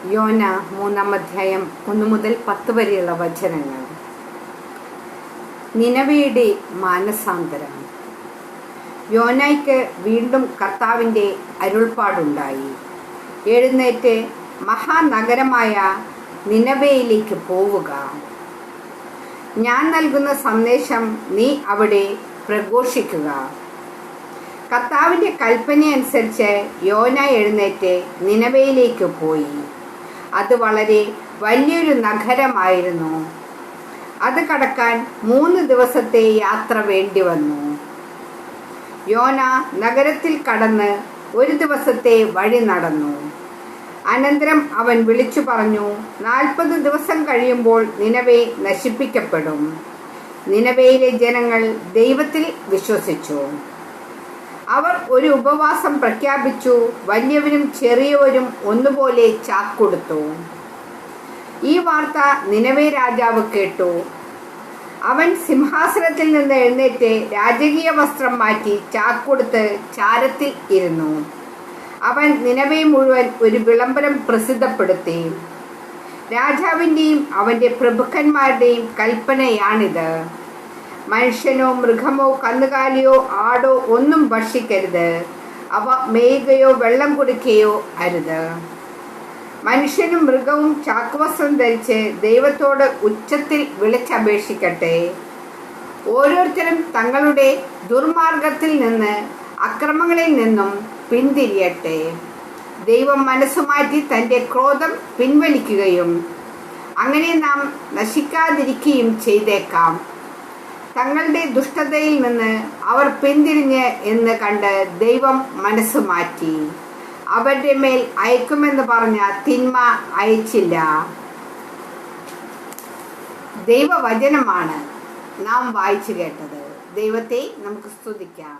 യോന 3-ാം അധ്യായം 1 മുതൽ 10 വരെയുള്ള വചനങ്ങൾ. നിനവയുടെ മാനസാന്തരം. യോനായ്ക്ക് വീണ്ടും കർത്താവിൻ്റെ അരുൾപ്പാടുണ്ടായി. എഴുന്നേറ്റ് മഹാനഗരമായ നിനവയിലേക്ക് പോവുക. ഞാൻ നൽകുന്ന സന്ദേശം നീ അവിടെ പ്രഘോഷിക്കുക. കർത്താവിൻ്റെ കൽപ്പനയനുസരിച്ച് യോന എഴുന്നേറ്റ് നിനവയിലേക്ക് പോയി. അത് വളരെ വലിയൊരു നഗരമായിരുന്നു. അത് കടക്കാൻ 3 ദിവസത്തെ യാത്ര വേണ്ടി വന്നു. യോന നഗരത്തിൽ കടന്ന് 1 ദിവസത്തെ വഴി നടന്നു. അനന്തരം അവൻ വിളിച്ചു പറഞ്ഞു, 40 ദിവസം കഴിയുമ്പോൾ നിനവെ നശിപ്പിക്കപ്പെടും. നിനവയിലെ ജനങ്ങൾ ദൈവത്തിൽ വിശ്വസിച്ചു. അവർ ഒരു ഉപവാസം പ്രഖ്യാപിച്ചു. വലിയവരും ചെറിയവരും ഒന്നുപോലെ ചാക്കൊടുത്തു. ഈ വാർത്ത നിനവെ രാജാവ് കേട്ടു. അവൻ സിംഹാസനത്തിൽ നിന്ന് എഴുന്നേറ്റ് രാജകീയ വസ്ത്രം മാറ്റി ചാക്കൊടുത്ത് ചാരത്തിൽ ഇരുന്നു. അവൻ നിനവെ മുഴുവൻ ഒരു വിളംബരം പ്രസിദ്ധപ്പെടുത്തി. രാജാവിൻ്റെയും അവൻ്റെ പ്രഭുക്കന്മാരുടെയും കൽപ്പനയാണിത്. മനുഷ്യനോ മൃഗമോ കന്നുകാലിയോ ആടോ ഒന്നും ഭക്ഷിക്കരുത്. അവ മേയുകയോ വെള്ളം കുടിക്കുകയോ അരുത്. മനുഷ്യനും മൃഗവും ചാക്കുവസ്ത്രം ധരിച്ച് ദൈവത്തോട് ഉച്ചത്തിൽ വിളിച്ചപേക്ഷിക്കട്ടെ. ഓരോരുത്തരും തങ്ങളുടെ ദുർമാർഗത്തിൽ നിന്ന് അക്രമങ്ങളിൽ നിന്നും പിന്തിരിയട്ടെ. ദൈവം മനസ്സുമാറ്റി തൻ്റെ ക്രോധം പിൻവലിക്കുകയും അങ്ങനെ നാം നശിക്കാതിരിക്കുകയും ചെയ്തേക്കാം. തങ്ങളുടെ ദുഷ്ടതയിൽ നിന്ന് അവർ പിന്തിരിഞ്ഞ് എന്ന് കണ്ട് ദൈവം മനസ്സ് മാറ്റി അവരുടെ മേൽ അയക്കുമെന്ന് പറഞ്ഞ തിന്മ അയച്ചില്ല. ദൈവവചനമാണ് നാം വായിച്ചു കേട്ടത്. ദൈവത്തെ നമുക്ക് സ്തുതിക്കാം.